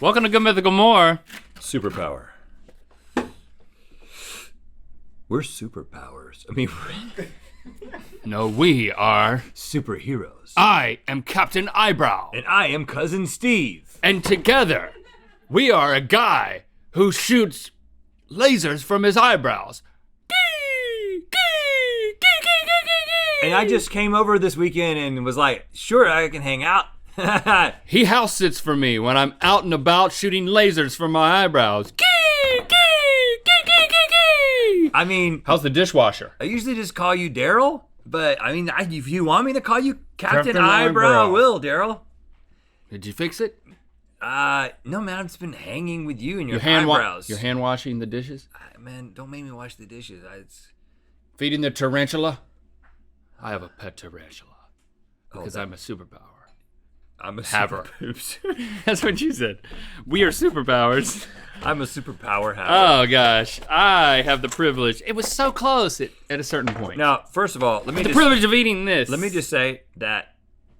Welcome to Good Mythical More. Superpower. We're superpowers. I mean, No, we are. superheroes. I am Captain Eyebrow. And I am Cousin Steve. And together, we are a guy who shoots lasers from his eyebrows. And I just came over this weekend and was like, sure, I can hang out. He house sits for me when I'm out and about shooting lasers from my eyebrows. I mean, How's the dishwasher? I usually just call you Daryl, but I mean, if you want me to call you Captain Captain Eyebrow, I Eyebrow. will, Daryl. Did you fix it? No, man, I've just been hanging with you and your You're eyebrows. hand washing the dishes? Man, don't make me wash the dishes. Feeding the tarantula? I have a pet tarantula. Because I'm a superpower. I'm a Haver. Oops. That's what you said. We are superpowers. I'm a superpower haver. Oh gosh, I have the privilege. It was so close at a certain point. Now, first of all, the privilege of eating this. Let me just say that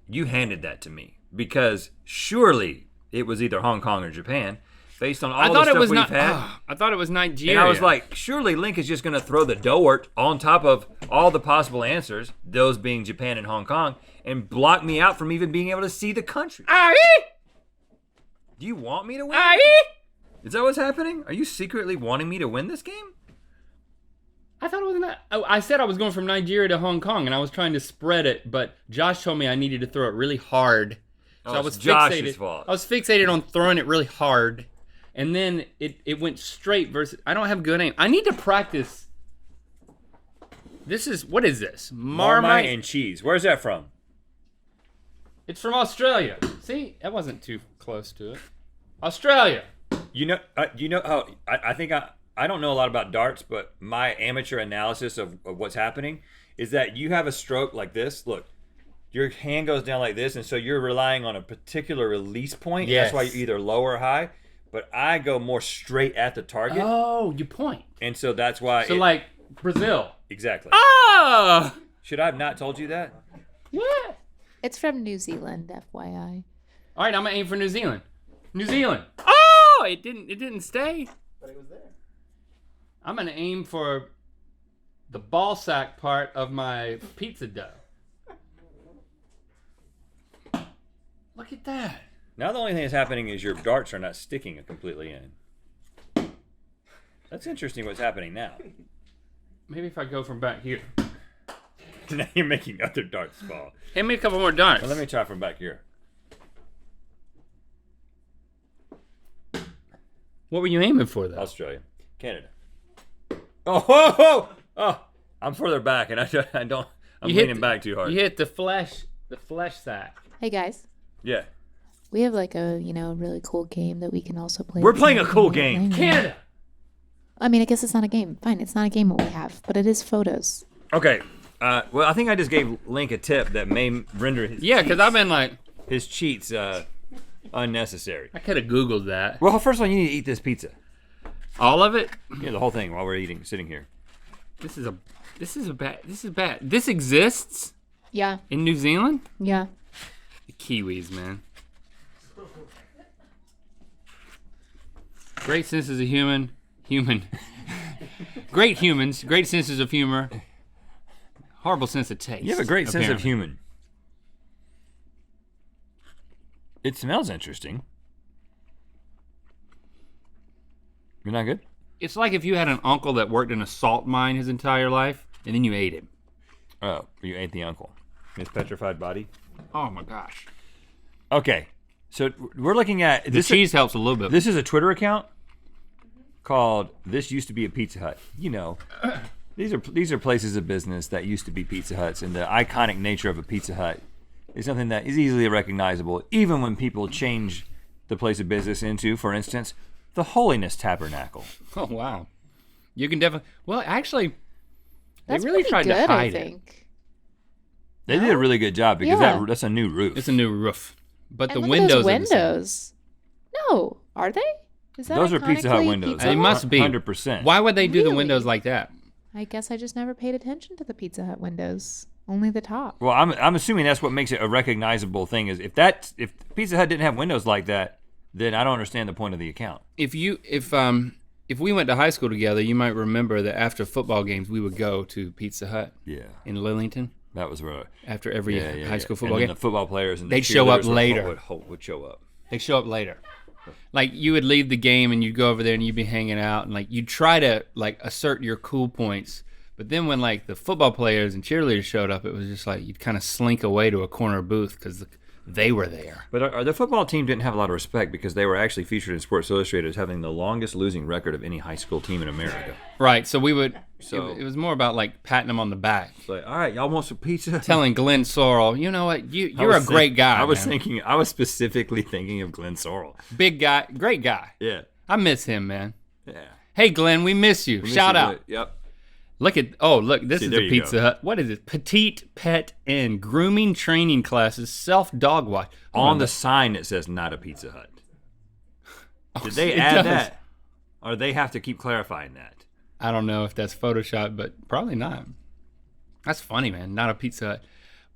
you handed that to me because surely it was either Hong Kong or Japan, based on all the stuff we've had. I thought it was Nigeria. And I was like, surely Link is just gonna throw the dort on top of all the possible answers, those being Japan and Hong Kong, and block me out from even being able to see the country. Do you want me to win? Is that what's happening? Are you secretly wanting me to win this game? I thought it was not. I said I was going from Nigeria to Hong Kong, and I was trying to spread it, but Josh told me I needed to throw it really hard. So I was Josh's fixated. fault. I was fixated on throwing it really hard, and then it went straight versus. I don't have good aim. I need to practice. What is this? Marmite and cheese. Where's that from? It's from Australia. See, that wasn't too close to it. Australia. You know how I think I don't know a lot about darts, but my amateur analysis of what's happening is that you have a stroke like this. Look, your hand goes down like this, and so you're relying on a particular release point. Yes. That's why you're either low or high. But I go more straight at the target. Oh, you point. And so that's why. So like Brazil. Exactly. Oh! Should I have not told you that? What? It's from New Zealand, FYI. All right, I'm gonna aim for New Zealand. New Zealand. Oh, it didn't stay. But it was there. I'm gonna aim for the ball sack part of my pizza dough. Look at that. Now the only thing that's happening is your darts are not sticking completely in. That's interesting what's happening now. Maybe if I go from back here. Now you're making other darts fall. Hit me a couple more darts. Well, let me try from back here. What were you aiming for, though? Australia. Canada. Oh, I'm further back, and I'm leaning back too hard. You hit the flesh sack. Hey guys, Yeah. we have like a really cool game that we can also play. We're playing a cool game. Canada. I mean, I guess it's not a game. Fine, it's not a game what we have, but it is photos. Okay. Well, I think I just gave Link a tip that may render his Because I've been like, his cheats unnecessary. I could have Googled that. Well, first of all, you need to eat this pizza. All of it? Yeah, the whole thing while we're sitting here. This is bad. This exists Yeah, in New Zealand? yeah. The Kiwis, man. Great senses of human. Great humans, great senses of humor. Horrible sense of taste. You have a great sense of apparently. human. It smells interesting. You're not good? It's like if you had an uncle that worked in a salt mine his entire life, and then you ate him. Oh, you ate the uncle. His petrified body. Oh my gosh. Okay, so we're looking at The cheese helps a little bit. This is a Twitter account called "This Used to Be a Pizza Hut." You know, these are places of business that used to be Pizza Huts, and the iconic nature of a Pizza Hut is something that is easily recognizable, even when people change the place of business into, for instance, the Holiness Tabernacle. Oh wow. You can definitely. Well, actually, That's they really pretty tried good, to hide I it. think. They did a really good job because Yeah. that's a new roof. It's a new roof, but And the look windows. at those are the same. windows. No, are they? Is that Those are Pizza Hut iconically windows. Pizza They Hut? must be. 100%. Why would they do the Really? windows like that? I guess I just never paid attention to the Pizza Hut windows. Only the top. Well, I'm assuming that's what makes it a recognizable thing. Is if Pizza Hut didn't have windows like that, then I don't understand the point of the account. If we went to high school together, you might remember that after football games, we would go to Pizza Hut in Lillington. That was where after every high school football and game. The football players and they'd show up cheerleaders later. Would show up. They show up later. Like you would leave the game and you'd go over there and you'd be hanging out and like you'd try to like assert your cool points. But then when like the football players and cheerleaders showed up, it was just like you'd kind of slink away to a corner booth because they were there. But the football team didn't have a lot of respect because they were actually featured in Sports Illustrated as having the longest losing record of any high school team in America. Right, so we would, it was more about like patting them on the back. It's like, all right, y'all want some pizza? Telling Glenn Sorrell, you know what, you're a great guy, I was specifically thinking of Glenn Sorrell. Big guy, great guy. Yeah. I miss him, man. Yeah. Hey Glenn, we miss you. Shout out. Yep. Look, this is a Pizza Hut. What is it? Petite Pet Inn, grooming training classes, self-dog wash. On the sign it says not a Pizza Hut. Did they it add does. that? Or they have to keep clarifying that? I don't know if that's Photoshop, but probably not. That's funny, man. Not a Pizza Hut.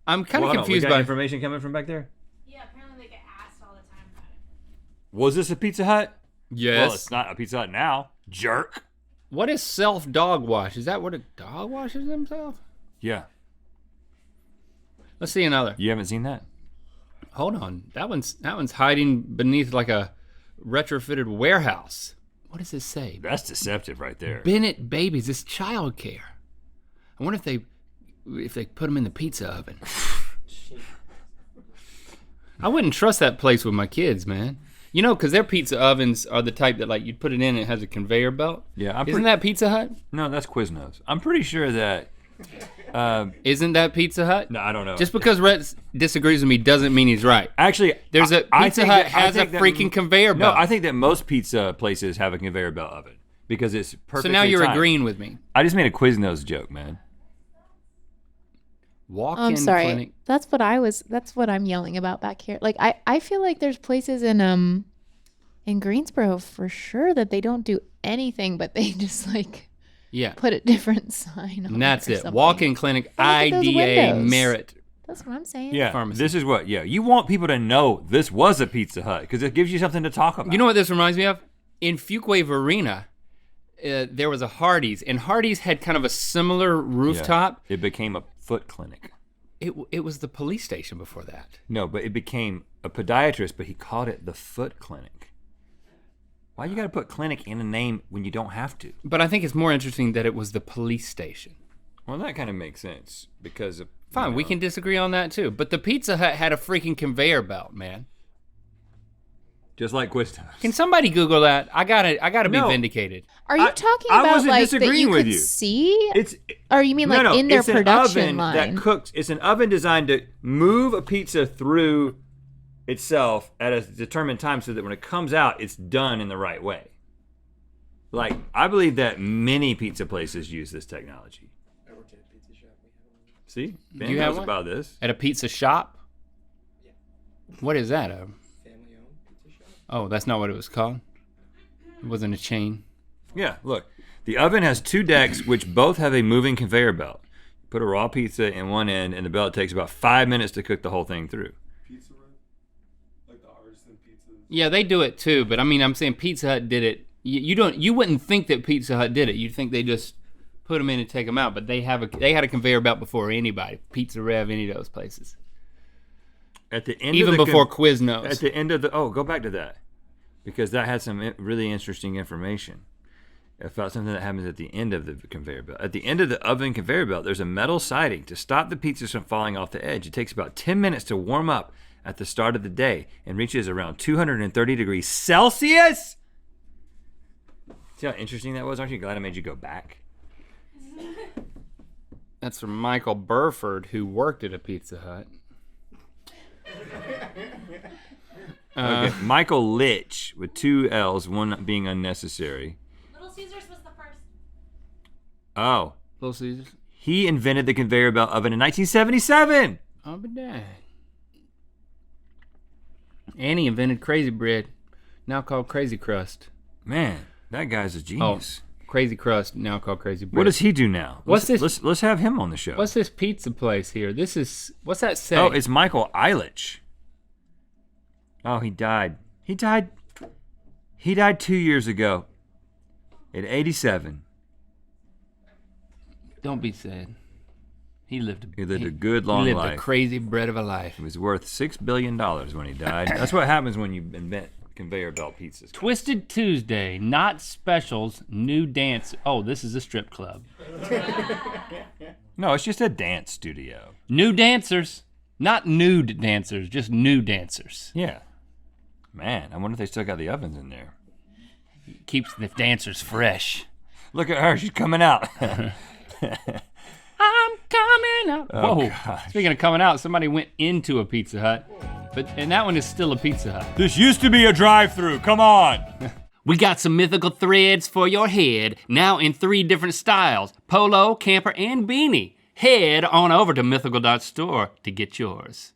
I'm kind of confused by by information coming from back there. Yeah, apparently they get asked all the time about it. Was this a Pizza Hut? Yes. Well, it's not a Pizza Hut now. Jerk. What is self-dog wash? Is that what a dog washes himself? Yeah. Let's see another. You haven't seen that? Hold on. That one's hiding beneath like a retrofitted warehouse. What does this say? That's deceptive right there. Bennett Babies. It's child care. I wonder if they put them in the pizza oven. I wouldn't trust that place with my kids, man. You know, because their pizza ovens are the type that like you'd put it in and it has a conveyor belt. Yeah, Isn't that Pizza Hut? No, that's Quiznos. I'm pretty sure that. Isn't that Pizza Hut? No, I don't know. Just because Rhett disagrees with me doesn't mean he's right. Actually, There's a I Pizza think Hut that- has a freaking conveyor No, belt. I think that most pizza places have a conveyor belt oven because it's perfectly So now you're timed. agreeing with me. I just made a Quiznos joke, man. Walk-in I'm sorry. clinic. That's what I'm yelling about back here. Like I feel like there's places in Greensboro for sure that they don't do anything, but they just like Yeah. put a different sign on And that's or it. something. Walk-in clinic, But look at those IDA, windows. merit. That's what I'm saying. Yeah, Pharmacy. this is what. Yeah, you want people to know this was a Pizza Hut because it gives you something to talk about. You know what this reminds me of? In Fuquay Arena, there was a Hardee's, and Hardee's had kind of a similar Yeah. rooftop. It became a foot clinic. It was the police station before that. No, but it became a podiatrist, but he called it the foot clinic. Why you got to put clinic in a name when you don't have to? But I think it's more interesting that it was the police station. Well, that kind of makes sense because of. Fine, we can disagree on that too. But the Pizza Hut had a freaking conveyor belt, man. Just like Quiznos. Can somebody Google that? I gotta be No. vindicated. Are you talking I about wasn't like that disagreeing you with could you. see? It's Or you mean like no, in their it's an production oven line? that cooks. It's an oven designed to move a pizza through itself at a determined time so that when it comes out, it's done in the right way. Like, I believe that many pizza places use this technology. I worked at a pizza shop. See? Ben You have knows one? about this. At a pizza shop? Yeah. What is that? Family-owned pizza shop. Oh, that's not what it was called? It wasn't a chain. Yeah, look. The oven has two decks, which both have a moving conveyor belt. Put a raw pizza in one end, and the belt takes about 5 minutes to cook the whole thing through. Pizza Run, like the artisan pizzas. Yeah, they do it too, but I mean, I'm saying Pizza Hut did it. You wouldn't think that Pizza Hut did it. You'd think they just put them in and take them out, but they had a conveyor belt before anybody. Pizza Rev, any of those places. At the end Even of the before Quiznos. At the end of the go back to that, because that had some really interesting information about something that happens at the end of the conveyor belt. At the end of the oven conveyor belt, there's a metal siding to stop the pizzas from falling off the edge. It takes about 10 minutes to warm up at the start of the day and reaches around 230 degrees Celsius. See how interesting that was? Aren't you glad I made you go back? That's from Michael Burford, who worked at a Pizza Hut. Okay. Michael Litch with two L's, one being unnecessary. Little Caesars was the first. Oh, Little Caesars. he invented the conveyor belt oven in 1977. Oh, but dang. And he invented Crazy Bread, now called Crazy Crust. Man, that guy's a genius. Crazy Crust, now called Crazy Bread. What does he do now? What's this- Let's have him on the show. What's this pizza place here? What's that say? Oh, it's Michael Eilich. Oh, he died. He died He died 2 years ago at 87. Don't be sad. He lived a good, long he lived life. a crazy bread of a life. He was worth $6 billion when he died. That's what happens when you invent conveyor belt pizzas. Twisted Tuesday, not specials, new dance. Oh, this is a strip club. No, it's just a dance studio. New dancers, not nude dancers, just new dancers. Yeah. Man, I wonder if they still got the ovens in there. Keeps the dancers fresh. Look at her, she's coming out. I'm coming out. Oh, Whoa. gosh. Speaking of coming out, somebody went into a Pizza Hut, and that one is still a Pizza Hut. This used to be a drive-thru, come on. We got some mythical threads for your head, now in 3 different styles, polo, camper, and beanie. Head on over to mythical.store to get yours.